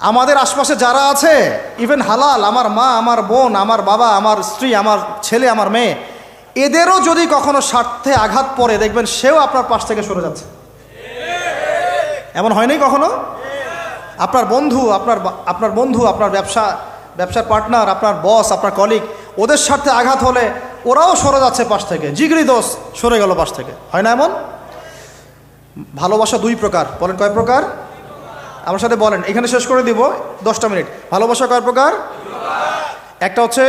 আমাদের আশপাশে যারা আছে, ইভেন হালাল, আমার মা, আমার বোন, আমার বাবা, আমার স্ত্রী, আমার ছেলে, আমার মেয়ে, এদেরও যদি কখনো স্বার্থে আঘাত পড়ে, দেখবেন সেও আপনার পাশ থেকে সরে যাচ্ছে। এমন হয়নি কখনো? আপনার বন্ধু, আপনার ব্যবসার পার্টনার, আপনার বস, আপনার কলিগ, ওদের স্বার্থে আঘাত হলে ওরাও সরে যাচ্ছে পাশ থেকে, জিগরি দোষ সরে গেল পাশ থেকে। হয় না এমন? ভালোবাসা দুই প্রকার। বলেন কয় প্রকার? আমার সাথে বলেন, এখানে শেষ করে দিব 10টা মিনিট। ভালোবাসা কয় প্রকার? একটা হচ্ছে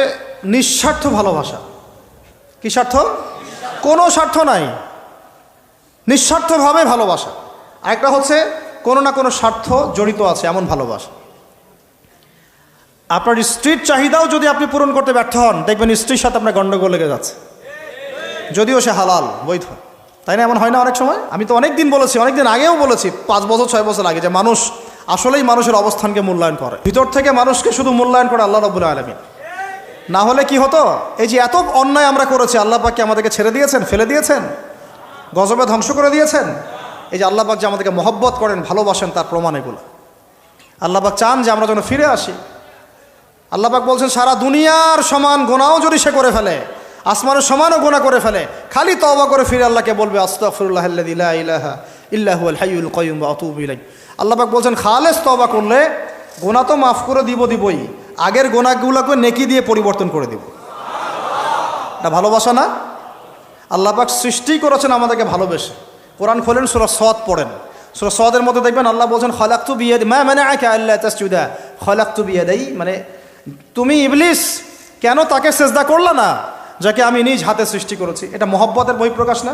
নিঃস্বার্থ ভালোবাসা। কি স্বার্থ? কোনো স্বার্থ নাই, নিঃস্বার্থভাবে ভালোবাসা। আরেকটা হচ্ছে কোনো না কোনো স্বার্থ জড়িত আছে এমন ভালোবাসা। আপনার স্ত্রীর চাহিদাও যদি আপনি পূরণ করতে ব্যর্থ হন, দেখবেন স্ত্রীর সাথে আপনার গন্ডগোল লেগে যাচ্ছে, যদিও সে হালাল, বৈধ। তাই না? এমন হয় না অনেক সময়? আমি তো অনেক দিন বলেছি, অনেক দিন আগেও বলেছি, 5 বছর 6 বছর আগে, যে মানুষ আসলেই মানুষের অবস্থানকে মূল্যায়ন করে, ভিতর থেকে মানুষকে শুধু মূল্যায়ন করে আল্লাহ রাব্বুল আলামিন। না হলে কি হতো? এই যে এত অন্যায় আমরা করেছি, আল্লাহ পাক কি আমাদেরকে ছেড়ে দিয়েছেন, ফেলে দিয়েছেন, গজবে ধ্বংস করে দিয়েছেন? এই যে আল্লাহ পাক যে আমাদেরকে মহব্বত করেন, ভালোবাসেন, তার প্রমাণ এগুলো। আল্লাহ পাক চান যে আমরা যেন ফিরে আসি। আল্লাহ পাক বলছেন, সারা দুনিয়ার সমান গুনাহও যদি সে করে ফেলে, আসমানের সমানও গুনাহ করে ফেলে, খালি তওবা করে ফিরে আল্লাহকে বলবে, আস্তাগফিরুল্লাহাল্লাযী লা ইলাহা ইল্লা হুয়াল হাইয়ুল কাইয়্যুম ওয়া আতুবু ইলাইহি। আল্লাহ পাক বলছেন, খালেস তওবা করলে গুনাহ তো মাফ করে দিবই, আগের গুনাহগুলোকে নেকি দিয়ে পরিবর্তন করে দিব। এটা ভালোবাসা না? আল্লাহ পাক সৃষ্টি করেছেন আমাদেরকে ভালোবেসে। কোরআন খোলেন, সূরা সদ পড়েন, সূরা সদের মধ্যে দেখবেন আল্লাহ বলছেন, খালাকতু বিয়াদি মা মানাআকা আল্লা তাসজুদা খালাকতু বিয়াদাই, মানে তুমি ইবলিস কেন তাকে সেজদা করলা না যাকে আমি নিজ হাতে সৃষ্টি করেছি। এটা মহব্বতের বহিঃপ্রকাশ না?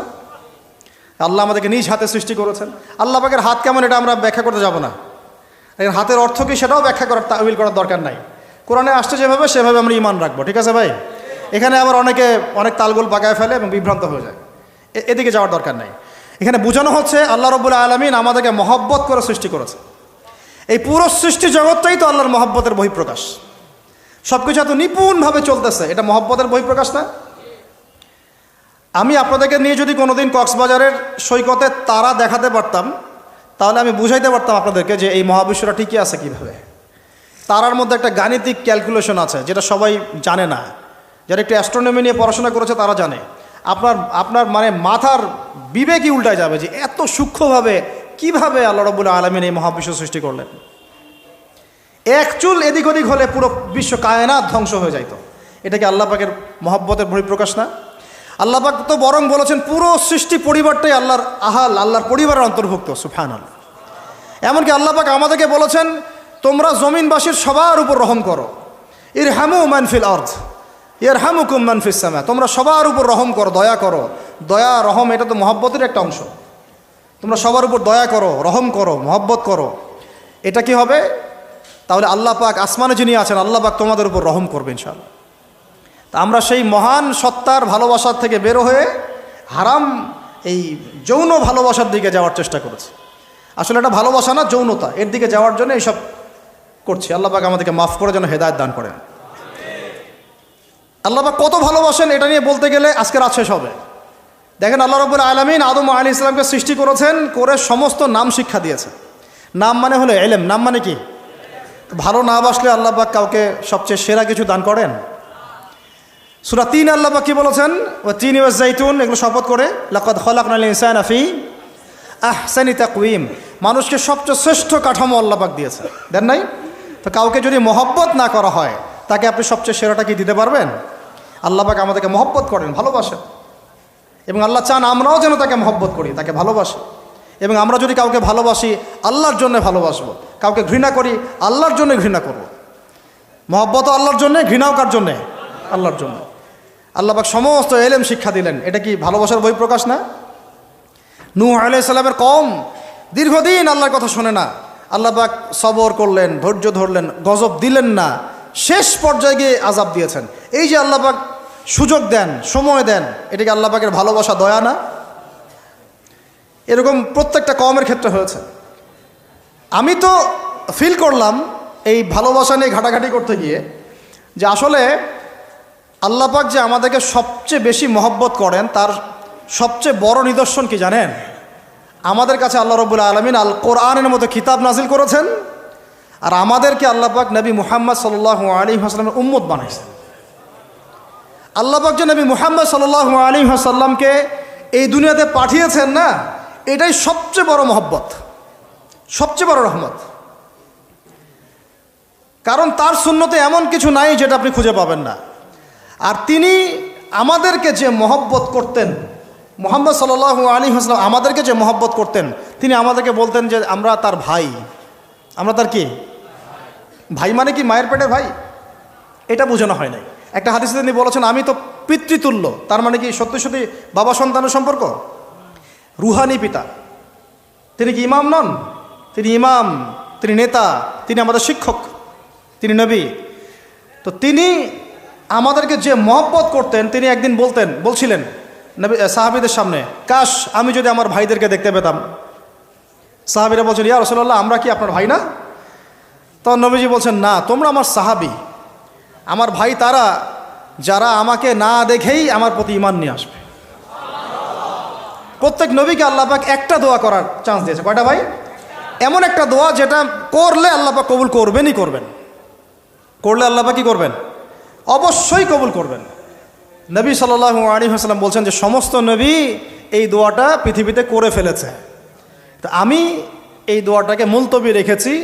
আল্লাহ আমাদেরকে নিজ হাতে সৃষ্টি করেছেন। আল্লাহ পাকের হাত কেমন এটা আমরা ব্যাখ্যা করতে যাব না, এর হাতের অর্থ কি সেটাও ব্যাখ্যা করার, তাওয়িল করার দরকার নাই। কোরআনে আসছে যেভাবে সেভাবে আমরা ঈমান রাখবো, ঠিক আছে ভাই? এখানে আবার অনেক তালগোল পাকায় ফেলে এবং বিভ্রান্ত হয়ে যায়, এদিকে যাওয়ার দরকার নাই। এখানে বোঝানো হচ্ছে আল্লাহ রাব্বুল আলামিন আমাদেরকে মহব্বত করে সৃষ্টি করেছে। এই পুরো সৃষ্টি জগৎটাই তো আল্লাহর মহব্বতের বহিঃপ্রকাশ। সব কিছু এত নিপুণভাবে চলতেছে, এটা মহব্বতের বহিঃপ্রকাশ না? আমি আপনাদেরকে নিয়ে যদি কোনোদিন কক্সবাজারের সৈকতে তারা দেখাতে পারতাম, তাহলে আমি বুঝাইতে পারতাম আপনাদেরকে যে এই মহাবিশ্বটা ঠিকই আছে কীভাবে। তারার মধ্যে একটা গাণিতিক ক্যালকুলেশন আছে যেটা সবাই জানে না। যারা একটু অ্যাস্ট্রোনমি নিয়ে পড়াশোনা করেছে তারা জানে। আপনার মানে মাথার বিবেকই উল্টায় যাবে যে এত সূক্ষ্মভাবে কিভাবে আল্লাহ রাব্বুল আলামিন এই মহাবিশ্ব সৃষ্টি করলেন। এক চুল এদিক ওদিক হলে পুরো বিশ্ব কায়নাত ধ্বংস হয়ে যাইত। এটা কি আল্লাহ পাকের মহব্বতের বহিঃপ্রকাশ না? আল্লাহ পাক তো বরং বলেছেন পুরো সৃষ্টি পরিবারটাই আল্লাহর পরিবারের অন্তর্ভুক্ত। সুবহানাল্লাহ। এমনকি আল্লাহ পাক আমাদেরকে বলেছেন, তোমরা জমিনবাসীর সবার উপর রহম করো, ইরহামু মান ফিল আরদ ইয়ারহামুকুম মান ফিস সামা। তোমরা সবার উপর রহম করো, দয়া করো। দয়া রহম এটা তো মহব্বতের একটা অংশ। তোমরা সবার উপর দয়া করো, রহম করো, মহব্বত করো। এটা কি হবে? তাহলে আল্লাহ পাক আসমানে যিনি আছেন, আল্লাহ পাক তোমাদের উপর রহম করবে ইনশাআল্লাহ। তা আমরা সেই মহান সত্তার ভালোবাসার থেকে বের হয়ে হারাম এই যৌন ভালোবাসার দিকে যাওয়ার চেষ্টা করেছি। আসলে এটা ভালোবাসা না, যৌনতা, এর দিকে যাওয়ার জন্য এইসব করছি। আল্লাহ পাক আমাদেরকে মাফ করে যেন হেদায়েত দান করেন। আল্লাহ পাক কত ভালোবাসেন এটা নিয়ে বলতে গেলে আজকে রাত শেষ হবে। দেখেন, আল্লাহ রাব্বুল আলামিন আদম আলাইহিস সালামকে সৃষ্টি করেছেন, করে সমস্ত নাম শিক্ষা দিয়েছেন। নাম মানে হলো ইলম। নাম মানে কি? ভালো না বাসলে আল্লাহ পাক কাউকে সবচেয়ে সেরা কিছু দান করেন? সূরা ৩ আল্লাহ পাক কি বলেছেন? ওয়া তিন ওয়াজ জাইতুন, এগুলো শপথ করে, লাকাদ খালাকনাল ইনসানা ফি আহসানি তাকওয়িম। মানুষকে সবচেয়ে শ্রেষ্ঠ কাঠামো আল্লাহ পাক দিয়েছে, দেন নাই? তো কাউকে যদি মহব্বত না করা হয়, তাকে আপনি সবচেয়ে সেরাটা কি দিতে পারবেন? আল্লাহ পাক আমাদেরকে মহব্বত করেন, ভালোবাসেন, এবং আল্লাহ চান আমরাও যেন তাকে মহব্বত করি, তাকে ভালোবাসি। এবং আমরা যদি কাউকে ভালোবাসি, আল্লাহর জন্য ভালোবাসবো। কাউকে ঘৃণা করি, আল্লাহর জন্য ঘৃণা করব। মহব্বত আল্লাহর জন্য, ঘৃণাও কার জন্যে? আল্লাহর জন্য। আল্লাহ পাক সমস্ত ইলম শিক্ষা দিলেন। এটা কি ভালোবাসার বহিঃপ্রকাশ না? নূহ আলাইহিস সালামের কওম দীর্ঘদিন আল্লাহর কথা শোনে না। আল্লাহ পাক সবর করলেন, ধৈর্য ধরলেন, গজব দিলেন না, শেষ পর্যায়ে গিয়ে আযাব দিয়েছেন। এই যে আল্লাহ পাক সুযোগ দেন, সময় দেন, এটাকে আল্লাহ পাকের ভালোবাসা, দয়া না? এরকম প্রত্যেকটা কওমের ক্ষেত্রে হয়েছে। আমি তো ফিল করলাম এই ভালোবাসা নিয়ে ঘাটাঘাটি করতে গিয়ে যে আসলে আল্লাহ পাক যে আমাদেরকে সবচেয়ে বেশি মহব্বত করেন, তার সবচেয়ে বড় নিদর্শন কি জানেন? আমাদের কাছে আল্লাহ রাব্বুল আলামিন আল কোরআনের মতো কিতাব নাজিল করেছেন, আর আমাদেরকে আল্লাহ পাক নবী মুহাম্মদ সাল্লাল্লাহু আলাইহি ওয়াসাল্লামের উম্মত বানাইছেন। আল্লাহ পাক যে নবী মুহাম্মদ সাল্লাল্লাহু আলাইহি ওয়াসাল্লামকে এই দুনিয়াতে পাঠিয়েছেন না, এটাই সবচেয়ে বড় মহব্বত, সবচেয়ে বড় রহমত। কারণ তার সুন্নতে এমন কিছু নাই যেটা আপনি খুঁজে পাবেন না। আর তিনি আমাদেরকে যে মহব্বত করতেন, মুহাম্মদ সাল্লাল্লাহু আলাইহি ওয়াসাল্লাম আমাদেরকে যে মহব্বত করতেন, তিনি আমাদেরকে বলতেন যে আমরা তার ভাই। আমরা তার কি ভাই? মানে কি মায়ের পেটের ভাই? এটা বোঝানো হয় নাই। একটা হাদিসে তিনি বলেছেন আমি তো পিতৃতুল্য। তার মানে কি সত্যি সত্যি বাবা সন্তানের সম্পর্ক? রুহানি পিতা। তিনি কি ইমাম নন? তিনি ইমাম, তিনি নেতা, তিনি আমাদের শিক্ষক, তিনি নবী। তো তিনি আমাদেরকে যে মহব্বত করতেন, তিনি একদিন বলছিলেন নবী সাহাবীদের সামনে, কাশ আমি যদি আমার ভাইদেরকে দেখতে পেতাম। সাহাবীরা বলছেন, ইয়া রাসূলুল্লাহ আমরা কি আপনার ভাই না? তখন নবীজি বলছেন, না, তোমরা আমার সাহাবী। আমার ভাই তারা যারা আমাকে না দেখেই আমার প্রতি ঈমান নিয়ে আসবে। প্রত্যেক নবীকে আল্লাহ পাক একটা দোয়া করার চান্স দিয়েছে। কয়টা ভাই? এমন একটা দোয়া যেটা করলে আল্লাহ পাক কবুল করবেনই করবেন। করলে আল্লাহ পাক কি করবেন? অবশ্যই কবুল করবেন। নবী সাল্লাল্লাহু আলাইহি ওয়াসাল্লাম বলছেন যে সমস্ত নবী এই দোয়াটা পৃথিবীতে করে ফেলেছে। তো আমি এই দোয়াটাকে মুলতবি রেখেছি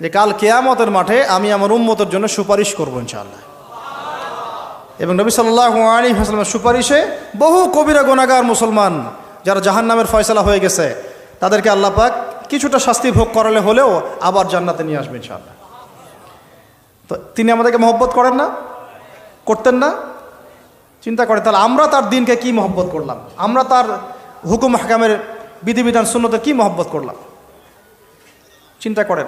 যে কাল কিয়ামতের মাঠে আমি আমার উম্মতের জন্য সুপারিশ করব ইনশাআল্লাহ। এবং নবী সাল্লাল্লাহু আলাইহি ওয়াসাল্লামের সুপারিশে বহু কবিরা গুনাহগার মুসলমান যারা জাহান্নামের ফয়সালা হয়ে গেছে তাদেরকে আল্লাহ পাক কিছুটা শাস্তি ভোগ করালে হলেও আবার জান্নাতে নিয়ে আসবে ইনশাআল্লাহ। তো তিনি আমাদেরকে মহব্বত করেন না? করতেন না? চিন্তা করে তাহলে আমরা তার দিনকে কি মহব্বত করলাম, আমরা তার হুকুম হাকামের বিধিবিধান সুন্নতের কি মহব্বত করলাম, চিন্তা করেন।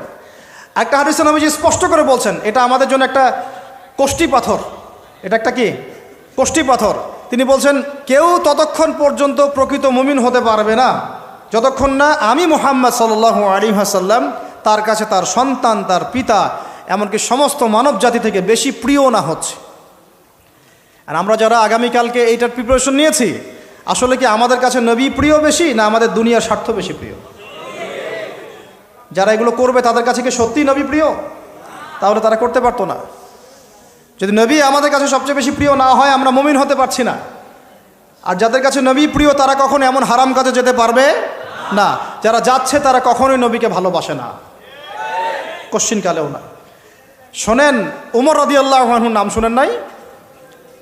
একটা হাদিসে নবীজি স্পষ্ট করে বলছেন এটা আমাদের জন্য একটা কষ্টি পাথর। এটা একটা কি কষ্টি পাথর। তিনি বলছেন কেউ ততক্ষণ পর্যন্ত প্রকৃত মুমিন হতে পারবে না যতক্ষণ না আমি মুহাম্মদ সাল্লাল্লাহু আলাইহি ওয়াসাল্লাম তার কাছে তার সন্তান, তার পিতা, এমনকি সমস্ত মানব জাতি থেকে বেশি প্রিয় না হচ্ছে। আর আমরা যারা আগামীকালকে এইটার প্রিপারেশন নিয়েছি, আসলে কি আমাদের কাছে নবী প্রিয় বেশি না আমাদের দুনিয়ার স্বার্থ বেশি প্রিয়? যারা এগুলো করবে তাদের কাছে কি সত্যিই নবী প্রিয়? তাহলে তারা করতে পারতো না। যদি নবী আমাদের কাছে সবচেয়ে বেশি প্রিয় না হয় আমরা মুমিন হতে পারছি না। আর যাদের কাছে নবী প্রিয় তারা কখনো এমন হারাম কাজে যেতে পারবে না। যারা যাচ্ছে তারা কখনোই নবীকে ভালোবাসে না, কোশ্চিনকালেও না। শোনেন, উমর রাদিয়াল্লাহু আনহুর নাম শুনেন নাই?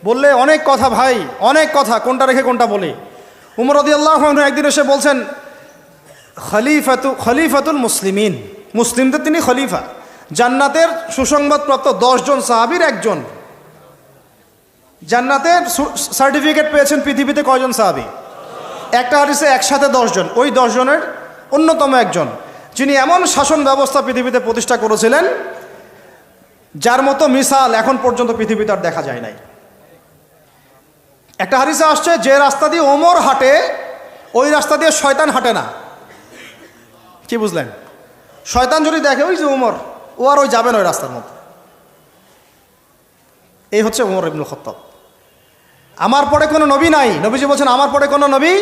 বললে অনেক কথা ভাই, অনেক কথা, কোনটা রেখে কোনটা বলি। উমর রাদিয়াল্লাহু আনহু একদিন এসে বলছেন খলিফাতুল মুসলিমিন, মুসলিমদের তিনি খলিফা। জান্নাতের সুসংবাদপ্রাপ্ত 10 জন সাহাবীর একজন। জান্নাতের সার্টিফিকেট পেয়েছেন পৃথিবীতে কয়জন সাহাবী? একটা হাদিসে একসাথে 10 জন। ওই 10 জনের অন্যতম একজন, যিনি এমন শাসন ব্যবস্থা পৃথিবীতে প্রতিষ্ঠা করেছিলেন যার মতো মিসাল এখন পর্যন্ত পৃথিবীতে আর দেখা যায় নাই। একটা হাদিসে আসছে যে রাস্তা দিয়ে ওমর হাঁটে ওই রাস্তা দিয়ে শয়তান হাঁটে না। কি বুঝলেন? শয়তান যদি দেখে ওই যে ওমর, ও আর ওই যাবে না ওই রাস্তার মধ্যে। এই হচ্ছে ওমর ইবনুল খাত্তাব। আমার পরে কোনো নবী নাই। নবীজি বলছেন আমার পরে কোনো নবী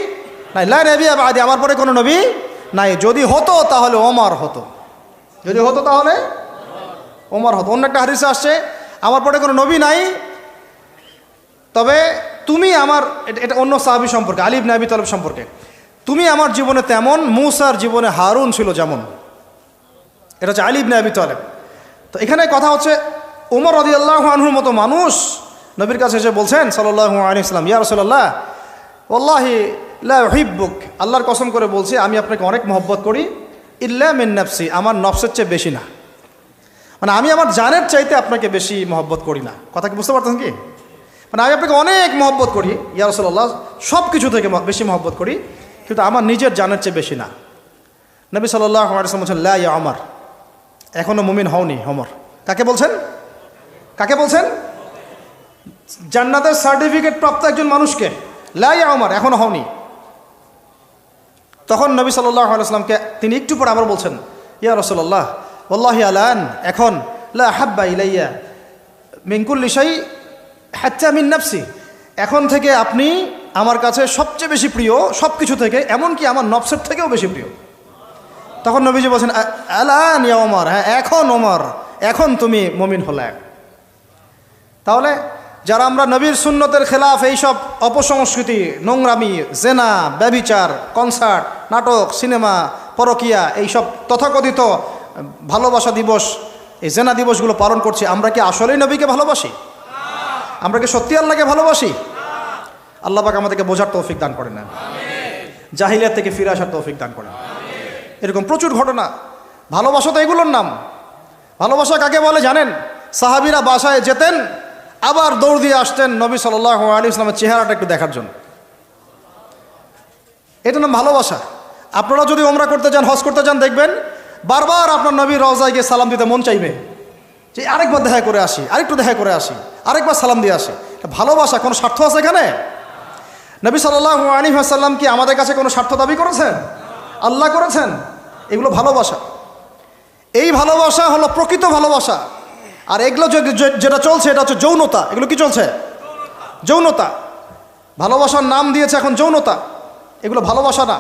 নাই, লা নবিয়্যা বা'দি, আমার পরে কোনো নবী নাই। যদি হতো তাহলে ওমর হতো, যদি হতো তাহলে ওমর হতো। অন্য একটা হাদিসে আসছে আমার পরে কোনো নবী নাই, তবে তুমি আমার, এটা অন্য সাহাবী সম্পর্কে, আলী ইবনে আবি তালিব সম্পর্কে, তুমি আমার জীবনে তেমন মূসার জীবনে হারুন ছিল যেমন। এটা হচ্ছে আলী ইবনে আবি তালিব। তো এখানে কথা হচ্ছে ওমর রাদিয়াল্লাহু আনহুর মতো মানুষ নবীর কাছে এসে বলছেন সাল্লাল্লাহু আলাইহি ওয়াসাল্লাম, ইয়া রাসূলুল্লাহ ওয়াল্লাহি লা উহিব্বুক, আল্লাহর কসম করে বলছি আমি আপনাকে অনেক মহব্বত করি, ইল্লা মিন নাফসি, আমার নফসের চেয়ে বেশি না। মানে আমি আমার জানের চাইতে আপনাকে বেশি মহব্বত করি না। কথা কি বুঝতে পারতেন কি? মানে আমি আপনাকে অনেক মহব্বত করি ইয়া রাসূলুল্লাহ, সব কিছু থেকে বেশি মহব্বত করি, কিন্তু আমার নিজের জানের চেয়ে বেশি না। নবী সাল্লাল্লাহু আলাইহি ওয়াসাল্লাম বলছেন লা ইয়া ওমর, এখনো মুমিন হওনি ওমর। কাকে বলছেন? কাকে বলছেন? জান্নাতের সার্টিফিকেট প্রাপ্ত একজন মানুষকে। লা ইয়া ওমর, এখনো হওনি। তখন নবী সাল্লাল্লাহু আলাইহি ওয়াসাল্লামকে তিনি একটু পর আবার বলছেন ইয়া রাসূলুল্লাহ ওয়াল্লাহি আলান, এখন লা হাব্বা ইলাইয়া মিন কুল্লি শাই হাত্তা মিন নাফসি, এখন থেকে আপনি আমার কাছে সবচেয়ে বেশি প্রিয় সব কিছু থেকে, এমনকি আমার নফসের থেকেও বেশি প্রিয়। তখন নবীজি বলছেন আলান ইয়া ওমর, হ্যাঁ এখন ওমর, এখন তুমি মুমিন হলে। তাহলে যারা আমরা নবীর সুন্নতের খেলাফ এইসব অপসংস্কৃতি, নোংরামি, জেনা, ব্যভিচার, কনসার্ট, নাটক, সিনেমা, পরকিয়া, এইসব তথাকথিত ভালোবাসা দিবস, এই জেনা দিবসগুলো পালন করছি, আমরা কি আসলেই নবীকে ভালোবাসি? আমরা কি সত্যি আল্লাহকে ভালোবাসি? আল্লাহ পাক আমাদেরকে বোঝার তৌফিক দান করেন, জাহিলিয়াত থেকে ফিরে আসার তৌফিক দান করেন। এরকম প্রচুর ঘটনা। ভালোবাসা তো এগুলোর নাম। ভালোবাসা কাকে বলে জানেন? সাহাবীরা বাসায় যেতেন, আবার দৌড় দিয়ে আসতেন নবী সাল্লাল্লাহু আলাইহি ওয়াসাল্লামের চেহারাটা একটু দেখার জন্য। এটা নাম ভালোবাসা। আপনারা যদি ওমরা করতে যান, হজ করতে যান, দেখবেন বারবার আপনার নবীর রওজায় গিয়ে সালাম দিতে মন চাইবে, যে আরেকবার দেখা করে আসি, আরেকটু দেখা করে আসি, আরেকবার সালাম দিয়ে আসি। ভালোবাসা কোনো স্বার্থ আছে এখানে? নবী সাল্লাল্লাহু আলাইহি ওয়াসাল্লাম কি আমাদের কাছে কোনো স্বার্থ দাবি করেছেন? আল্লাহ করেছেন। এগুলো ভালোবাসা। এই ভালোবাসা হলো প্রকৃত ভালোবাসা। আর এগুলো যেটা চলছে এটা হচ্ছে যৌনতা। এগুলো কি চলছে? যৌনতা। ভালোবাসার নাম দিয়েছে এখন যৌনতা। এগুলো ভালোবাসা না,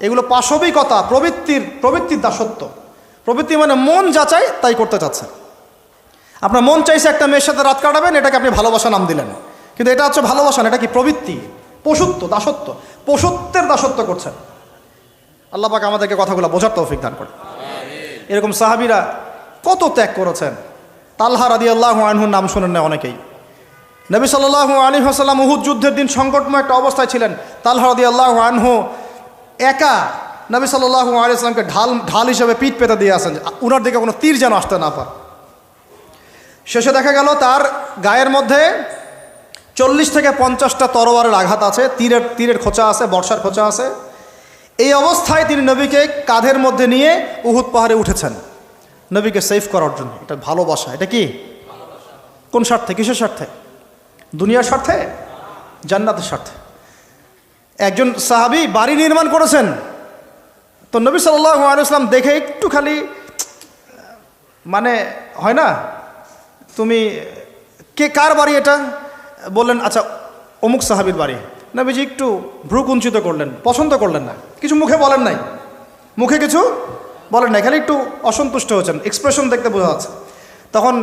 এগুলো পাশবিকতা, প্রবৃত্তির দাসত্ব। প্রবৃত্তি মানে মন যা চাই তাই করতে চাচ্ছেন। আপনার মন চাইছে একটা মেয়ের সাথে রাত কাটাবেন, এটাকে আপনি ভালোবাসা নাম দিলেন, কিন্তু এটা হচ্ছে ভালোবাসা না, এটা কি প্রবৃত্তি, পশুত্ব, দাসত্ব, পশুত্বের দাসত্ব করছেন। আল্লাহ পাক আমাদেরকে কথাগুলো বোঝার তৌফিক দান করে। এরকম সাহাবীরা কত ত্যাগ করেছেন। তালহা রাদিয়াল্লাহু আনহুর নাম শুনেন না অনেকেই। নবী সাল্লাল্লাহু আলাইহি ওয়াসাল্লাম উহুদ যুদ্ধের দিন সংকটময় একটা অবস্থায় ছিলেন। তালহা রাদিয়াল্লাহু আনহু একা নবী সাল্লাল্লাহু আলাইহি ওয়াসাল্লামকে ঢাল হিসেবে পিঠ পেতে দিয়ে আসেন, উনার দিকে কোনো তীর যেন আসতে না পারে। শেষে দেখা গেল তার গায়ের মধ্যে 40 থেকে 50টা তরোয়ারের আঘাত আছে, তীরের খোঁচা আছে, বর্ষার খোঁচা আছে। এই অবস্থায় তিনি নবীকে কাঁধের মধ্যে নিয়ে উহুদ পাহাড়ে উঠেছেন নবীকে সেভ করার জন্য। এটা ভালোবাসা। এটা কি? কোন স্বার্থে? কিসের স্বার্থে? দুনিয়ার স্বার্থে? জান্নাতের স্বার্থে। একজন সাহাবী বাড়ি নির্মাণ করেছেন, তো নবী সাল্লাল্লাহু আলাইহি ওয়াসাল্লাম দেখে একটু খালি মানে হয় না, তুমি কার বাড়ি এটা? বললেন আচ্ছা অমুক সাহাবীর বাড়ি। নবীজি একটু ভ্রু কুঞ্চিত করলেন, পছন্দ করলেন না, কিছু মুখে বলেন নাই, মুখে কিছু বলেন নাই, খালি একটু অসন্তুষ্ট হয়েছেন, এক্সপ্রেশন দেখতে বোঝা যাচ্ছে। তখন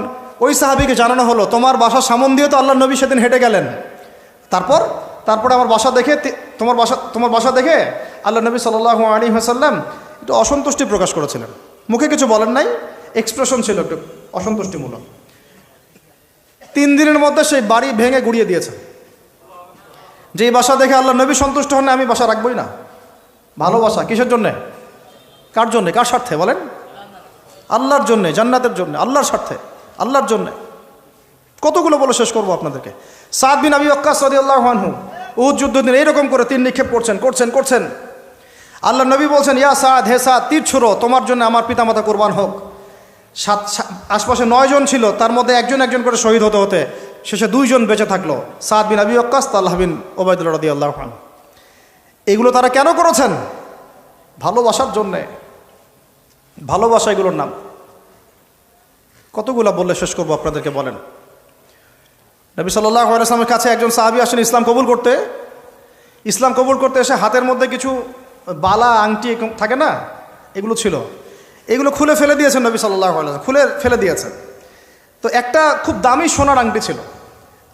ওই সাহাবীকে জানানো হলো, তোমার বাসার সামন দিয়ে তো আল্লাহ নবী সেদিন হেঁটে গেলেন, তারপরে আমার বাসা দেখে, তোমার বাসা দেখে আল্লাহ নবী সাল্লাল্লাহু আলাইহি ওয়াসাল্লাম একটু অসন্তুষ্টি প্রকাশ করেছিলেন, মুখে কিছু বলেন নাই, এক্সপ্রেশন ছিল একটু অসন্তুষ্টিমূলক। 3 দিনের মধ্যে সেই বাড়ি ভেঙে গুড়িয়ে দিয়েছে। যেই বাসা দেখে আল্লাহ নবী সন্তুষ্ট হন, আমি বাসা রাখবই না। ভালোবাসা কিসের জন্যে? কার জন্যে? কার স্বার্থে বলেন? আল্লাহর জন্যে, জান্নাতের জন্যে, আল্লাহর স্বার্থে, আল্লাহর জন্যে। কতগুলো বলে শেষ করবো আপনাদেরকে। সাদ বিন আবি ওয়াক্কাস রাদিয়াল্লাহু আনহু উহুদ যুদ্ধদিন এইরকম করে তীর নিক্ষেপ করছেন। আল্লাহ নবী বলছেন, ইয়া সাদ, হে সাদ, তীর ছুড়ো, তোমার জন্য আমার পিতামাতা কুরবান হোক। আশপাশে 9 জন ছিল, তার মধ্যে একজন করে শহীদ হতে শেষে 2 জন বেঁচে থাকলো, সাদ বিন আবি ওয়াক্কাস, তালহা বিন ওবাইদুল্লাহ রাদিয়াল্লাহু আনহু। এগুলো তারা কেন করেছেন? ভালোবাসার জন্যে। ভালোবাসা এগুলোর নাম। কতগুলো বললে শেষ করবো আপনাদেরকে বলেন। নবী সাল্লাল্লাহু আলাইহি ওয়াসাল্লামের কাছে একজন সাহাবী আসেন ইসলাম কবুল করতে এসে হাতের মধ্যে কিছু বালা আংটি থাকে না, এগুলো ছিল, এগুলো খুলে ফেলে দিয়েছেন নবী সাল্লাল্লাহু আলাইহি ওয়াসাল্লাম, খুলে ফেলে দিয়েছেন। তো একটা খুব দামি সোনার আংটি ছিল,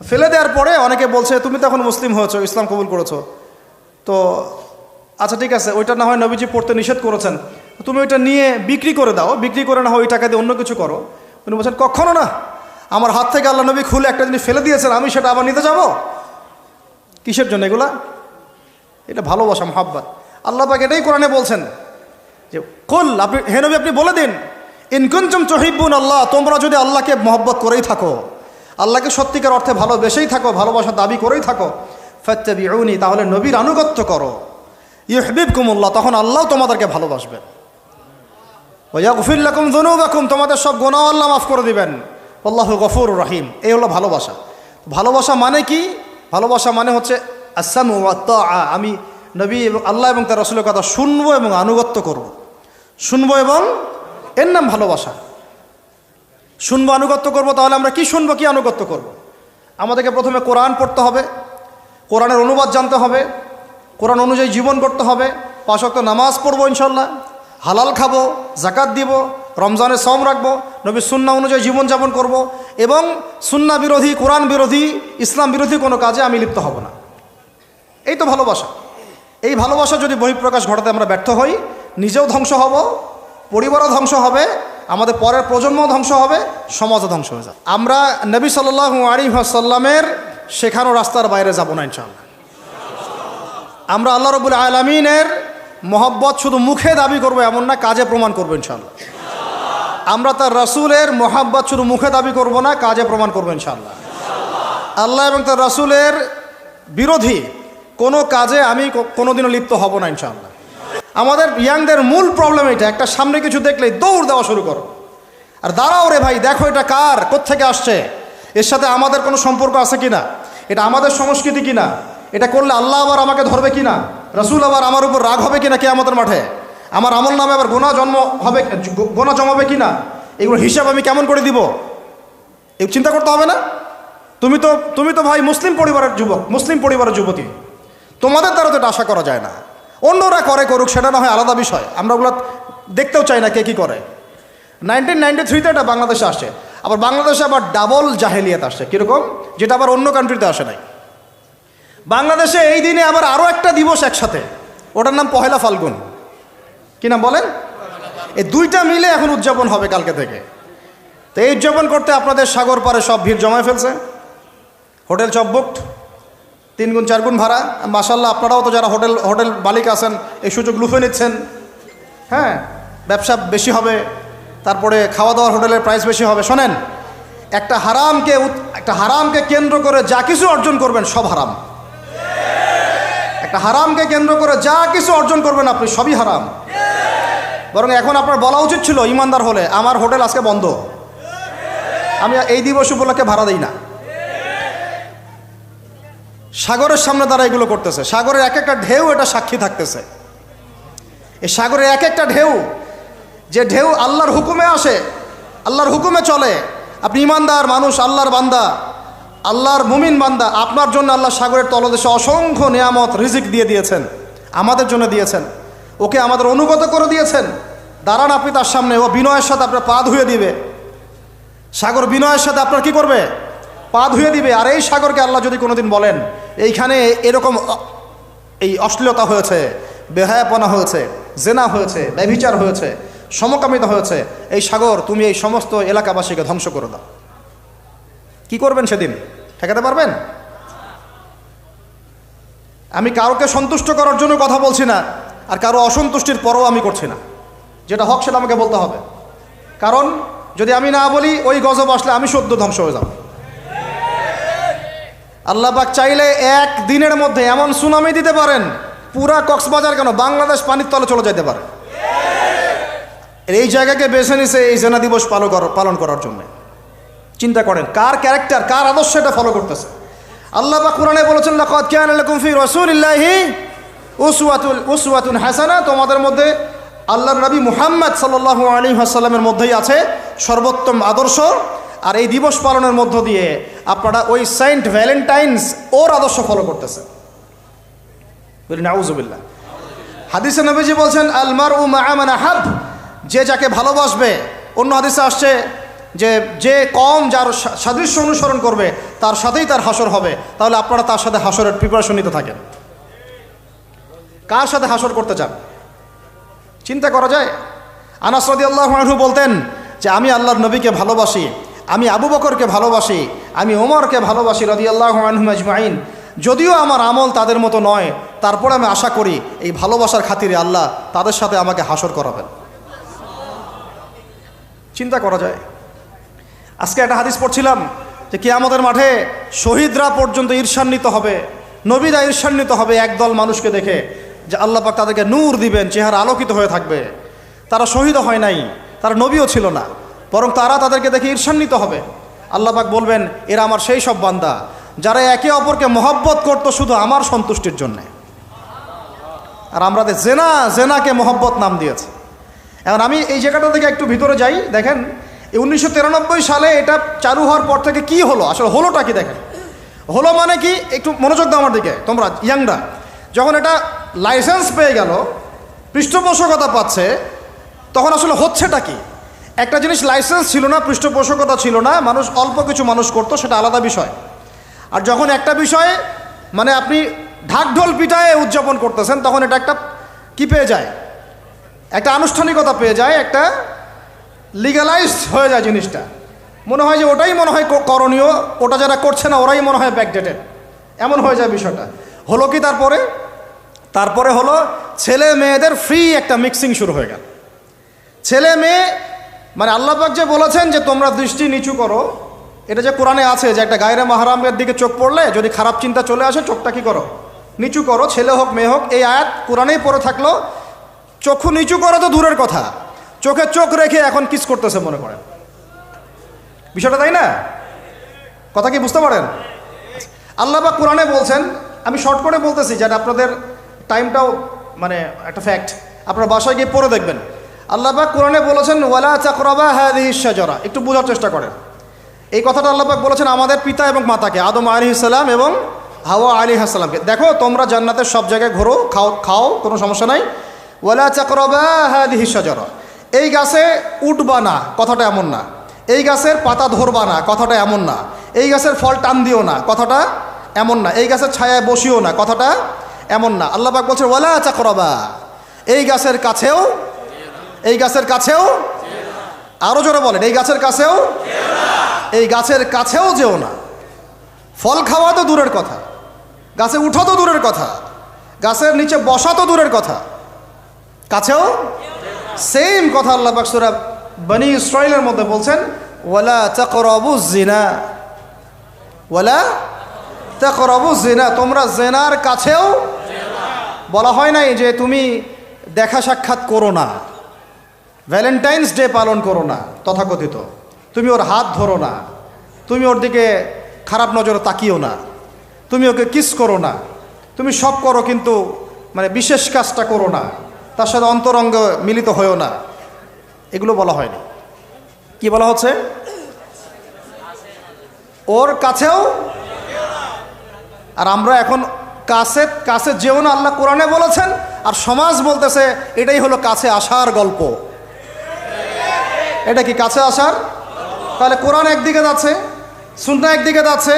ফেলে দেওয়ার পরে অনেকে বলছে তুমি তো এখন মুসলিম হয়েছো, ইসলাম কবুল করেছো, তো আচ্ছা ঠিক আছে, ওইটা না হয় নবীজি পড়তে নিষেধ করেছেন, তুমি ওইটা নিয়ে বিক্রি করে দাও, বিক্রি করে না হয় ওই টাকা দিয়ে অন্য কিছু করো। উনি বলছেন কখনো না, আমার হাত থেকে আল্লাহ নবী খুলে একটা জিনিস ফেলে দিয়েছেন, আমি সেটা আবার নিতে যাব? কিসের জন্য এগুলা? এটা ভালোবাসা, মুহাব্বত। আল্লাহ পাক এটাই কোরআনে বলছেন যে কুল, হে নবী আপনি বলে দিন, ইন কুনতুম তুহিব্বুন আল্লাহ, তোমরা যদি আল্লাহকে মহব্বত করেই থাকো, আল্লাহকে সত্যিকার অর্থে ভালোবেসেই থাকো, ভালোবাসার দাবি করেই থাকো, ফাত্তাবিউনি, তাহলে নবীর আনুগত্য করো, ইউহিব্বুকুমুল্লাহ, তখন আল্লাহ তোমাদেরকে ভালোবাসবেন, ওয়া ইয়াগফির লাকুম যুনুবাকুম, তোমাদের সব গুনাহ আল্লাহ মাফ করে দিবেন, আল্লাহু গফুরুর রহিম। এই হলো ভালোবাসা। ভালোবাসা মানে কি? ভালোবাসা মানে হচ্ছে আসসামু ওয়া তাআ, আমি নবী এবং আল্লাহ এবং তার রাসূলের কথা শুনবো এবং আনুগত্য করব, শুনবো এবং এর নাম ভালোবাসা। শুনবো, আনুগত্য করব, তাহলে আমরা কি শুনবো, কি আনুগত্য করব? আমাদেরকে প্রথমে কোরআন পড়তে হবে, কোরআনের অনুবাদ জানতে হবে, কোরআন অনুযায়ী জীবন করতে হবে, 5 ওয়াক্ত নামাজ পড়বো ইনশাল্লাহ, হালাল খাবো, জাকাত দিব, রমজানে সওম রাখবো, নবীর সুন্নাহ অনুযায়ী জীবনযাপন করব এবং সুন্নাহ বিরোধী, কোরআন বিরোধী, ইসলাম বিরোধী কোনো কাজে আমি লিপ্ত হব না। এই তো ভালোবাসা। এই ভালোবাসা যদি বহিঃপ্রকাশ ঘটাতে আমরা ব্যর্থ হই, নিজেও ধ্বংস হব, পরিবারও ধ্বংস হবে, আমাদের পরের প্রজন্মও ধ্বংস হবে, সমাজও ধ্বংস হয়ে যাবে। আমরা নবী সাল্লাল্লাহু আলাইহি ওয়াসাল্লামের শেখানো রাস্তার বাইরে যাব না ইনশাআল্লাহ। আমরা আল্লাহ রাব্বুল আলামিনের মহব্বত শুধু মুখে দাবি করব এমন না, কাজে প্রমাণ করব ইনশাআল্লাহ। আমরা তার রাসূলের মহব্বত শুধু মুখে দাবি করব না, কাজে প্রমাণ করব ইনশাআল্লাহ। আল্লাহ এবং তার রাসূলের বিরোধী কোনো কাজে আমি কোনোদিনও লিপ্ত হব না ইনশাআল্লাহ। আমাদের ইয়াংদের মূল প্রবলেম এটা, একটা সামনে কিছু দেখলেই দৌড় দেওয়া শুরু করো, আর দাঁড়াও রে ভাই, দেখো এটা কার, কোত্থেকে আসছে, এর সাথে আমাদের কোনো সম্পর্ক আছে কিনা, এটা আমাদের সংস্কৃতি কিনা, এটা করলে আল্লাহ আবার আমাকে ধরবে কিনা, রাসূল আবার আমার উপর রাগ হবে কিনা কিয়ামতের মাঠে, আমার আমল নামে আবার গোনা জমাবে কিনা, এগুলো হিসাব আমি কেমন করে দিব, এই চিন্তা করতে হবে না? তুমি তো ভাই মুসলিম পরিবারের যুবক, মুসলিম পরিবারের যুবতী, তোমাদের দ্বারা তো এটা আশা করা যায় না। অন্যরা করুক, সেটা না হয় আলাদা বিষয়, আমরা ওগুলো দেখতেও চাই না কে কী করে। 1993-তে এটা বাংলাদেশে আসে, আবার বাংলাদেশে আবার ডাবল জাহেলিয়াত আসছে, কীরকম, যেটা আবার অন্য কান্ট্রিতে আসে নাই। বাংলাদেশে এই দিনে আবার আরও একটা দিবস একসাথে, ওটার নাম পহেলা ফাল্গুন। কি নাম বলেন? এই দুইটা মিলে এখন উদযাপন হবে কালকে থেকে। তো এই উদযাপন করতে আপনাদের সাগর পারে সব ভিড় জমায় ফেলছে, হোটেল সব বুকড, 3 গুণ 4 গুণ ভাড়া। মাশাআল্লাহ, আপনারাও তো যারা হোটেল মালিক আছেন এই সুযোগ লুফে নিচ্ছেন। হ্যাঁ, ব্যবসা বেশি হবে, তারপরে খাওয়া দাওয়ার হোটেলের প্রাইস বেশি হবে। শোনেন, একটা হারামকে কেন্দ্র করে যা কিছু অর্জন করবেন সব হারাম। একটা হারামকে কেন্দ্র করে যা কিছু অর্জন করবেন আপনি সবই হারাম। বরং এখন আপনার বলা উচিত ছিল, ইমানদার হলে, আমার হোটেল আজকে বন্ধ, আমি এই দিবস উপলক্ষে ভাড়া দিই না। সাগরের সামনে তারা এগুলো করতেছে, সাগরের এক একটা ঢেউ এটা সাক্ষী থাকতেছে। এই সাগরের এক একটা ঢেউ, যে ঢেউ আল্লাহর হুকুমে আসে, আল্লাহর হুকুমে চলে। আপনি ইমানদার মানুষ, আল্লাহর বান্দা, আল্লাহর মুমিন বান্দা, আপনার জন্য আল্লাহ সাগরের তলদেশে অসংখ্য নিয়ামত রিজিক দিয়ে দিয়েছেন, আমাদের জন্য দিয়েছেন, ওকে আমাদের অনুগত করে দিয়েছেন। দাঁড়ান আপনি তার সামনে, ও বিনয়ের সাথে আপনার পা ধুয়ে দিবে। সাগর বিনয়ের সাথে আপনার কি করবে? পা ধুয়ে দিবে। আর এই সাগরকে আল্লাহ যদি কোনোদিন বলেন এইখানে এরকম এই অশ্লীলতা হয়েছে, বেহায়াপনা হয়েছে, জেনা হয়েছে, ব্যভিচার হয়েছে, সমকামিতা হয়েছে, এই সাগর তুমি এই সমস্ত এলাকাবাসীকে ধ্বংস করে দাও, কি করবেন সেদিন? ঠেকাতে পারবেন? আমি কাউকে সন্তুষ্ট করার জন্য কথা বলছি না, আর কারো অসন্তুষ্টির পরও আমি করছি না। যেটা হক সেটা আমাকে বলতে হবে, কারণ যদি আমি না বলি ওই গজব আসলে আমি সদ্য ধ্বংস হয়ে যাব। আল্লাহ পাক চাইলে এক দিনের মধ্যে এমন সুনামি দিতে পারেন, পুরা কক্সবাজার কেন বাংলাদেশ পানির তলে চলে যেতে পারে। এই জায়গাকে বেছে নিছে এই জেনা দিবস পালন করার জন্য। চিন্তা করেন কার ক্যারেক্টার, কার আদর্শ এটা ফলো করতেছে। আল্লাহ পাক কোরআনে বলেছেন, লাকাদ কানা লাকুম ফি রাসূলিল্লাহি উসওয়াতুন হাসানা, তোমাদের মধ্যে আল্লাহর নবী মুহাম্মদ সাল্লাল্লাহু আলাইহি ওয়াসাল্লামের মধ্যেই আছে সর্বোত্তম আদর্শ। আর এই দিবস পালনের মধ্য দিয়ে আপনারা ওই সেন্ট ভ্যালেন্টাইন্স ওর আদর্শ ফলো করতেছে। বলি নাউযুবিল্লাহ। হাদিসে নবীজি বলছেন, আল মারউ মা'a মান আহাব, যে যাকে ভালোবাসবে। অন্য হাদিসে আসছে যে কম যার সাদৃশ্য অনুসরণ করবে তার সাথেই তার হাসর হবে। তাহলে আপনারা তার সাথে হাসরের প্রিপারেশন নিতে থাকেন। কার সাথে হাসর করতে চান চিন্তা করা যায়। আনাস রাদিয়াল্লাহু আনহু বলতেন যে আমি আল্লাহর নবীকে ভালোবাসি, আমি আবু বকরকে ভালোবাসি, আমি ওমরকে ভালোবাসি রাদিয়াল্লাহু আনহুম আজমাইন। যদিও আমার আমল তাদের মতো নয়, তারপরে আমি আশা করি এই ভালোবাসার খাতিরে আল্লাহ তাদের সাথে আমাকে হাসর করাবেন। চিন্তা করা যায়। আজকে একটা হাদিস পড়ছিলাম যে কিয়ামতের মাঠে শহীদরা পর্যন্ত ঈর্ষান্বিত হবে, নবীরা ঈর্ষান্বিত হবে একদল মানুষকে দেখে, যে আল্লাহ পাক তাদেরকে নূর দিবেন, চেহারা আলোকিত হয়ে থাকবে। তারা শহীদ হয় নাই, তারা নবীও ছিল না, বরং তারা তাদেরকে দেখে ঈর্ষান্বিত হবে। আল্লাহ পাক বলবেন, এরা আমার সেই সব বান্দা যারা একে অপরকে মহব্বত করত শুধু আমার সন্তুষ্টির জন্যে। আর আমরা জেনাকে মহব্বত নাম দিয়েছে। এখন আমি এই জায়গাটা থেকে একটু ভিতরে যাই। দেখেন, এই 1993 সালে এটা চালু হওয়ার পর থেকে কি হলো, আসলে হলোটা কি দেখেন। হলো মানে কি, একটু মনোযোগ দাও আমার দিকে তোমরা ইয়াংরা। যখন এটা লাইসেন্স পেয়ে গেল, পৃষ্ঠপোষকতা পাচ্ছে, তখন আসলে হচ্ছেটা কি? একটা জিনিস লাইসেন্স ছিল না, পৃষ্ঠপোষকতা ছিল না, মানুষ অল্প কিছু মানুষ করতো, সেটা আলাদা বিষয়। আর যখন একটা বিষয়ে মানে আপনি ঢাকঢোল পিটায়ে উদযাপন করতেছেন, তখন এটা একটা কি পেয়ে যায়, একটা আনুষ্ঠানিকতা পেয়ে যায়, একটা লিগালাইজড হয়ে যায় জিনিসটা। মনে হয় যে ওটাই মনে হয় করণীয়, ওটা যারা করছে না ওরাই মনে হয় ব্যাকডেটেড, এমন হয়ে যায় বিষয়টা। হলো কি তারপরে হলো ছেলে মেয়েদের ফ্রি একটা মিক্সিং শুরু হয়ে গেল। ছেলে মেয়ে মানে আল্লাহ পাক যে বলেছেন যে তোমরা দৃষ্টি নিচু করো, এটা যে কোরআনে আছে যে একটা গায়রে মাহরামের দিকে চোখ পড়লে যদি খারাপ চিন্তা চলে আসে চোখটা কি করো, নিচু করো, ছেলে হোক মেয়ে হোক। এই আয়াত কোরআনেই পড়ে থাকলো, চক্ষু নিচু করো তো দূরের কথা, চোখে চোখ রেখে এখন কিস করতেছে মনে করেন বিষয়টা, তাই না? কথা কি বুঝতে পারেন? আল্লাহ পাক কোরআনে বলছেন, আমি শর্ট করে বলতেছি যেন আপনাদের টাইমটাও মানে একটা ফ্যাক্ট, আপনারা বাসায় গিয়ে পড়ে দেখবেন। আল্লাহ পাক কোরআনে বলেছেন ওয়ালা তাকরাবা হাযিহিশ শাজারা, একটু বোঝার চেষ্টা করেন। এই কথাটা আল্লাহ পাক বলেছেন আমাদের পিতা এবং মাতাকে, আদম আলাইহিস সালাম এবং হাওয়া আলাইহিস সালামকে। দেখো তোমরা জান্নাতের সব জায়গায় ঘোরো, খাও, কোনো সমস্যা নাই। ওয়ালা তাকরাবা হাযিহিশ শাজারা, এই গাছে উঠবা না, কথাটা এমন না। এই গাছের পাতা ধরবা না, কথাটা এমন না। এই গাছের ফল টান দিও না, কথাটা এমন না। এই গাছের ছায়ায় বসিও না, কথাটা এমন না। আল্লাহ পাক বলছে ওয়ালা তাকরাবা, এই গাছের কাছেও, আরো জোরে বলেন, এই গাছের কাছেও যেও না। ফল খাওয়া তো দূরের কথা, গাছে উঠা তো দূরের কথা, গাছের নিচে বসা তো দূরের কথা, কাছেও সেম কথা আল্লাহ পাক সূরা বনি ইসরাঈলের মধ্যে বলছেন ওয়ালা তাকরাবুজ জিনা, তোমরা জেনার কাছেও। বলা হয় নাই যে তুমি দেখা সাক্ষাৎ করো না, ভ্যালেন্টাইন্স ডে পালন করো না তথাকথিত, তুমি ওর হাত ধরো না, তুমি ওর দিকে খারাপ নজরে তাকিও না, তুমি ওকে কিস করো না, তুমি সব করো কিন্তু মানে বিশেষ কাজটা করো না, তার সাথে অন্তরঙ্গ মিলিত হয়েও না, এগুলো বলা হয়নি। কি বলা হচ্ছে? ওর কাছেও। আর আমরা এখন কাছে যেও না আল্লাহ কোরআনে বলেছেন, আর সমাজ বলতেছে এটাই হলো কাছে আসার গল্প। এটা কি কাছে আসার? তাহলে কোরআন একদিকে যাচ্ছে, সুন্নাহ একদিকে যাচ্ছে,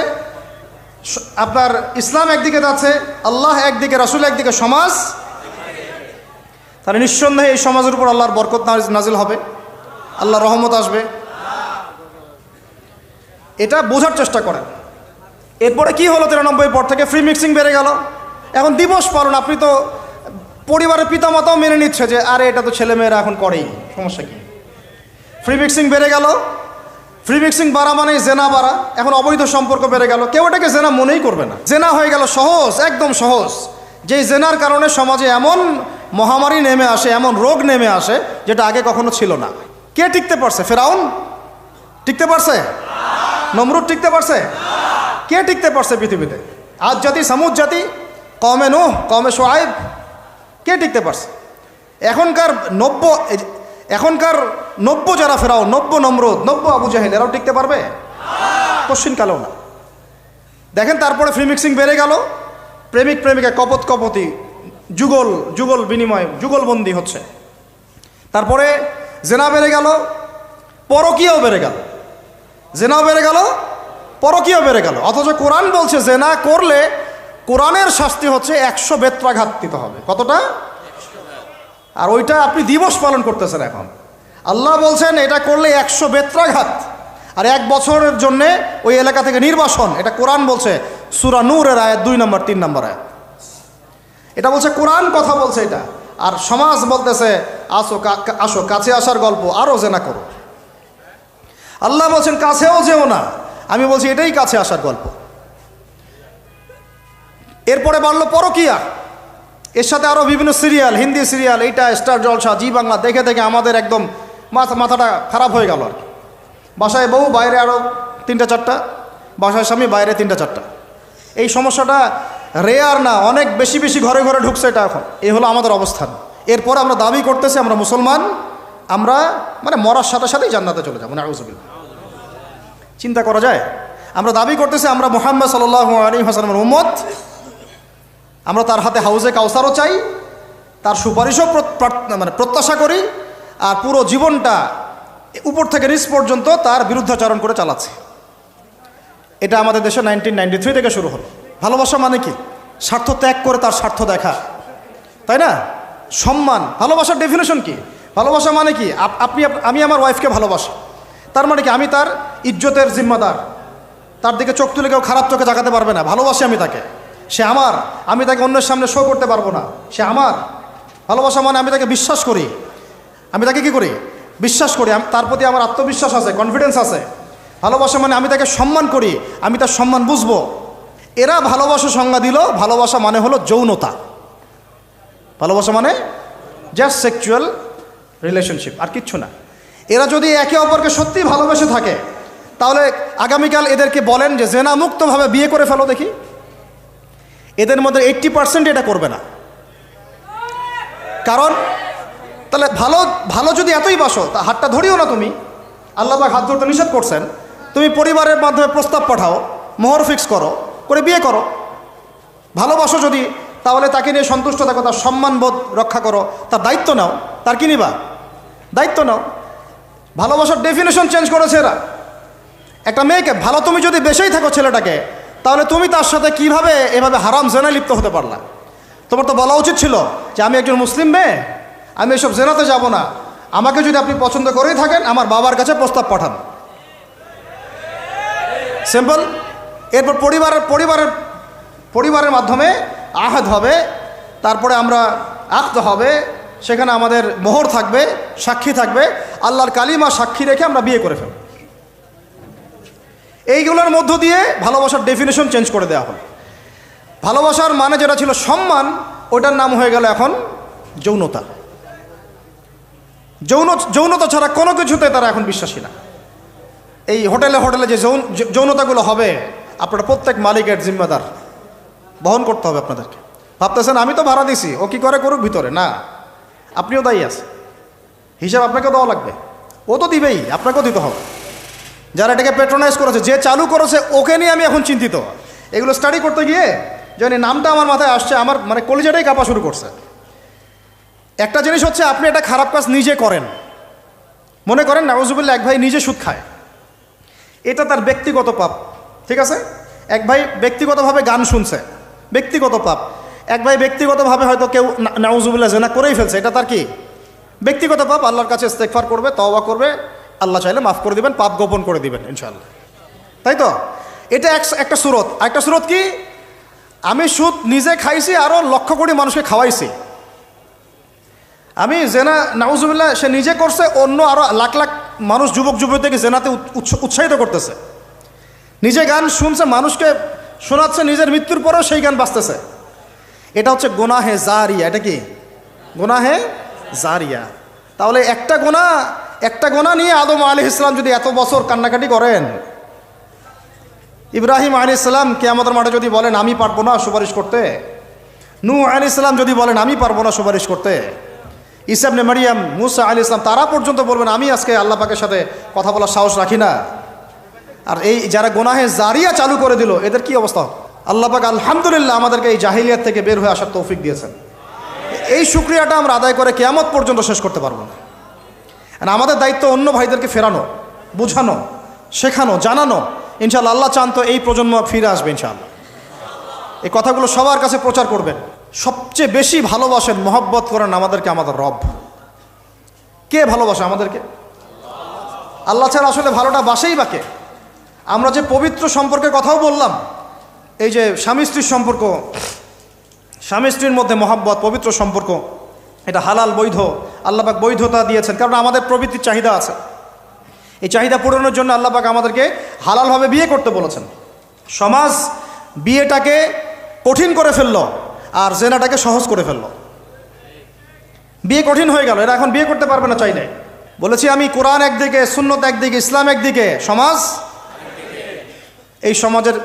আপনার ইসলাম একদিকে যাচ্ছে, আল্লাহ একদিকে, রাসূল একদিকে, সমাজ। তাহলে নিঃসন্দেহে এই সমাজের উপর আল্লাহর বরকত নাজিল হবে, আল্লাহর রহমত আসবে। এটা বোঝার চেষ্টা করেন। এরপরে কি হলো 93 পর থেকে ফ্রি মিক্সিং বেড়ে গেল। এখন দিবস পালন, আপনি তো পরিবারের পিতামাতাও মেনে নিচ্ছে যে আরে এটা তো ছেলেমেয়েরা এখন করেই, সমস্যা কি? ফ্রি মিক্সিং বেড়ে গেল। ফ্রি মিক্সিং বাড়া মানেই জেনা বাড়া। এখন অবৈধ সম্পর্ক বেড়ে গেল, কেউ এটাকে জেনা মনেই করবে না। জেনা হয়ে গেল সহজ, একদম সহজ। যেই জেনার কারণে সমাজে এমন মহামারী নেমে আসে, এমন রোগ নেমে আসে যেটা আগে কখনো ছিল না। কে টিকতে পারছে? ফেরাউন টিকতে পারছে? নমরুদ টিকতে পারছে? কে টিকতে পারছে পৃথিবীতে? আদ জাতি, সামুদ জাতি, কওমে নূহ, কওমে শুআয়ব, কে টিকতে পারছে? এখনকার নব্য যারা ফেরাউন, নব্য নমরুদ, নব্য আবু জাহেল, এরাও টিকতে পারবে? কোশ্চিনকালেও না। দেখেন তারপরে ফ্রি মিক্সিং বেড়ে গেল, প্রেমিক প্রেমিকা কপতি যুগল বিনিময়, যুগলবন্দি হচ্ছে। তারপরে জেনা বেড়ে গেল, পরকীয়াও বেড়ে গেল। জেনাও বেড়ে গেল, পরকীয়াও বেড়ে গেল। অথচ কোরআন বলছে জেনা করলে কোরআনের শাস্তি হচ্ছে 100 বেত্রাঘাত দিতে হবে। কতটা? আর ওইটা আপনি দিবস পালন করতেছেন এখন। আল্লাহ বলছেন এটা করলে 100 বেত্রাঘাত, আর 1 বছরের জন্যে ওই এলাকা থেকে নির্বাসন। এটা কোরআন বলছে, সূরা নূরের আয়াত 2 নম্বর 3 নম্বর আয়াত। এটা বলছে কোরআন, কথা বলছে এটা। আর সমাজ বলতেছে আসো কাছে আসার গল্প, আরও জেনা করো। আল্লাহ বলছেন কাছেও যেও না, আমি বলছি এটাই কাছে আসার গল্প। এরপরে বাড়লো পরকীয়া, এর সাথে আরও বিভিন্ন সিরিয়াল, হিন্দি সিরিয়াল, এইটা স্টার জলসা, জি বাংলা দেখে দেখে আমাদের একদম মাথাটা খারাপ হয়ে গেল আর কি। বাসায় বউ, বাইরে আরও 3-4টা, বাসায় স্বামী, বাইরে 3-4টা। এই সমস্যাটা রেয়ার না, অনেক বেশি ঘরে ঘরে ঢুকছে এটা এখন। এই হলো আমাদের অবস্থান। এরপরে আমরা দাবি করতেছি আমরা মুসলমান, আমরা মানে মরার সাথে সাথেই জান্নাতে চলে যাবো, নাউযুবিল্লাহ। চিন্তা করা যায়? আমরা দাবি করতেছি আমরা মুহাম্মদ সাল্লাল্লাহু আলাইহি ওয়াসাল্লামের উম্মত, আমরা তার হাতে হাউজে কাউসারও চাই, তার সুপারিশও মানে প্রত্যাশা করি, আর পুরো জীবনটা উপর থেকে নিচ পর্যন্ত তার বিরুদ্ধাচরণ করে চালাচ্ছে। এটা আমাদের দেশে 1993 থেকে শুরু হলো। ভালোবাসা মানে কি? স্বার্থ ত্যাগ করে তার স্বার্থ দেখা, তাই না? সম্মান। ভালোবাসার ডেফিনেশন কি? ভালোবাসা মানে কি? আমি আমার ওয়াইফকে ভালোবাসি, তার মানে কি আমি তার ইজ্জতের জিম্মাদার, তার দিকে চোখ তুলে কেউ খারাপ চোখে তাকাতে পারবে না। ভালোবাসি আমি তাকে, সে আমার, আমি তাকে অন্যের সামনে শো করতে পারবো না, সে আমার। ভালোবাসা মানে আমি তাকে বিশ্বাস করি, আমি তাকে কি করি? বিশ্বাস করি, তার প্রতি আমার আত্মবিশ্বাস আছে, কনফিডেন্স আছে। ভালোবাসা মানে আমি তাকে সম্মান করি, আমি তার সম্মান বুঝবো। এরা ভালোবাসা সংজ্ঞা দিল, ভালোবাসা মানে হলো যৌনতা। ভালোবাসা মানে জাস্ট সেক্সুয়াল রিলেশনশিপ, আর কিচ্ছু না। এরা যদি একে অপরকে সত্যি ভালোবেসে থাকে, তাহলে আগামীকাল এদেরকে বলেন যে জেনা মুক্তভাবে বিয়ে করে ফেলো দেখি। এদের মধ্যে 80% এটা করবে না। কারণ তাহলে ভালো যদি এতই বাসো, তা হাতটা ধরিও না তুমি। আল্লাহ পাক হাত ধরতে নিষেধ করছেন। তুমি পরিবারের মাধ্যমে প্রস্তাব পাঠাও, মোহর ফিক্স করো, করে বিয়ে করো। ভালোবাসো যদি, তাহলে তাকে নিয়ে সন্তুষ্ট থাকো, তার সম্মানবোধ রক্ষা করো, তার দায়িত্ব নাও। তার কি নিবা? দায়িত্ব নাও। ভালোবাসার ডেফিনেশন চেঞ্জ করেছে এরা। একটা মেয়েকে ভালো তুমি যদি বেশেই থাকো ছেলেটাকে, তাহলে তুমি তার সাথে কিভাবে এভাবে হারাম জেনায় লিপ্ত হতে পারলা? তোমার তো বলা উচিত ছিল যে আমি একজন মুসলিম মেয়ে, আমি এসব জেনাতে যাব না। আমাকে যদি আপনি পছন্দ করেই থাকেন, আমার বাবার কাছে প্রস্তাব পাঠান। সিম্পল। এরপর পরিবারের মাধ্যমে আহাদ হবে, তারপরে আমরা আক্ত হবে, সেখানে আমাদের মোহর থাকবে, সাক্ষী থাকবে, আল্লাহর কালিমা সাক্ষী রেখে আমরা বিয়ে করে ফেলব। এইগুলোর মধ্য দিয়ে ভালোবাসার ডেফিনেশন চেঞ্জ করে দেওয়া হলো। ভালোবাসার মানে যেটা ছিল সম্মান, ওটার নাম হয়ে গেল এখন যৌনতা। যৌনতা ছাড়া কোনো কিছুতে তারা এখন বিশ্বাসী না। এই হোটেলে যে যৌনতাগুলো হবে, আপনারা প্রত্যেক মালিকের জিম্মাদার, বহন করতে হবে আপনাদেরকে। ভাবতেছেন আমি তো ভাড়া দিছি, ও কি করে করুক ভিতরে, না, আপনিও দায়ী আছে, হিসাব আপনাকে দেওয়া লাগবে। ও তো দিবেই, আপনাকেও দিতে হবে। যারা এটাকে প্যাট্রোনাইজ করেছে, যে চালু করেছে, ওকে নিয়ে আমি এখন চিন্তিত। এগুলো স্টাডি করতে গিয়ে যখন নামটা আমার মাথায় আসছে, আমার মানে কলিজাটাই কাঁপা শুরু করছে। একটা জিনিস হচ্ছে, আপনি একটা খারাপ কাজ নিজে করেন, মনে করেন নাউজুবিল্লাহ এক ভাই নিজে সুদ খায়, এটা তার ব্যক্তিগত পাপ, ঠিক আছে? এক ভাই ব্যক্তিগতভাবে গান শুনছে, ব্যক্তিগত পাপ। এক ভাই ব্যক্তিগতভাবে হয়তো কেউ নাউজুবিল্লাহ জেনা করেই ফেলছে, এটা তার কি? ব্যক্তিগত পাপ। আল্লাহর কাছে ইস্তেগফার করবে, তওবা করবে, আল্লাহ চাইলে মাফ করে দিবেন, পাপ গোপন করে দিবেন ইনশাআল্লাহ, তাই তো? এটা একটা সুরত। একটা সুরত কি? আমি সুদ নিজে খাইছি, আরও লক্ষ কোটি মানুষকে খাওয়াইছি। আমি জেনা নাউজুবিল্লাহ সে নিজে করছে, অন্য আরও লাখ লাখ মানুষ, যুবক যুবতীকে জেনাতে উৎসাহিত করতেছে। নিজে গান শুনছে, মানুষকে শোনাচ্ছে, নিজের মৃত্যুর পরেও সেই গান বাজতেছে। এটা হচ্ছে গুনাহে জারিয়া। এটা কি? গুনাহে জারিয়া। তাহলে একটা গোনা নিয়ে আদম আলাইহিস সালাম যদি এত বছর কান্নাকাটি করেন, ইব্রাহিম আলাইহিস সালাম কিয়ামতের মাঠে যদি বলেন আমি পারবো না সুপারিশ করতে, নূহ আলাইহিস সালাম যদি বলেন আমি পারবো না সুপারিশ করতে, ঈসা ইবনে মারইয়াম, মুসা আলাইহিস সালাম তারা পর্যন্ত বলবেন আমি আজকে আল্লাহ পাকের সাথে কথা বলার সাহস রাখি না। আর এই যারা গুনাহে জারিয়া চালু করে দিল, এদের কি অবস্থা? আল্লাহ পাক আলহামদুলিল্লাহ আমাদেরকে এই জাহিলিয়াত থেকে বের হয়ে আসার তৌফিক দিয়েছেন। এই শুকরিয়াটা আমরা আদায় করে কিয়ামত পর্যন্ত শেষ করতে পারবো না। আর আমাদের দায়িত্ব অন্য ভাইদেরকে ফেরানো, বোঝানো, শেখানো, জানানো। ইনশাআল্লাহ আল্লাহ চান তো এই প্রজন্ম ফিরে আসবে ইনশাআল্লাহ। এই কথাগুলো সবার কাছে প্রচার করবেন। সবচেয়ে বেশি ভালোবাসেন, মহব্বত করেন আমাদেরকে আমাদের রব। কে ভালোবাসে আমাদেরকে? আল্লাহ ছাড়া আসলে ভালোটা বাসেই বাকে। আমরা যে পবিত্র সম্পর্কের কথাও বললাম, এই যে স্বামী স্ত্রীর সম্পর্ক, স্বামী স্ত্রীর মধ্যে মহব্বত, পবিত্র সম্পর্ক, এটা হালাল, বৈধ। আল্লাহ পাক বৈধতা দিয়েছেন, কারণ আমাদের প্রবৃত্তির চাহিদা আছে। এই চাহিদা পূরণের জন্য আল্লাহ পাক আমাদেরকে হালালভাবে বিয়ে করতে বলেছেন। সমাজ বিয়েটাকে কঠিন করে ফেললো, আর জেনাটাকে সহজ করে ফেললো। বিয়ে কঠিন হয়ে গেল, এরা এখন বিয়ে করতে পারবে না চাইলে। বলেছি আমি, কোরআন একদিকে, সুন্নত একদিকে, ইসলাম একদিকে, সমাজ, এই সমাজের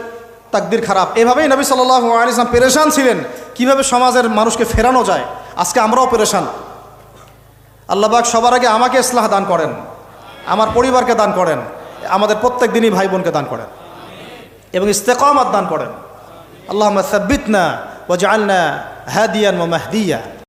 তাকদির খারাপ। এভাবেই নবী সাল্লাল্লাহু আলাইহি ওয়াসাল্লাম পেরেশান ছিলেন কিভাবে সমাজের মানুষকে ফেরানো যায়। আজকে আমরাও পেরেশান। আল্লাহ পাক সবার আগে আমাকে ইসলাহ দান করেন, আমার পরিবারকে দান করেন, আমাদের প্রত্যেক দিনই ভাই বোনকে দান করেন, এবং ইস্তেকামাত দান করেন। আল্লাহুম্মা সাব্বিতনা ওয়াজআলনা হাদিয়ান ওয়া মাহদিয়া।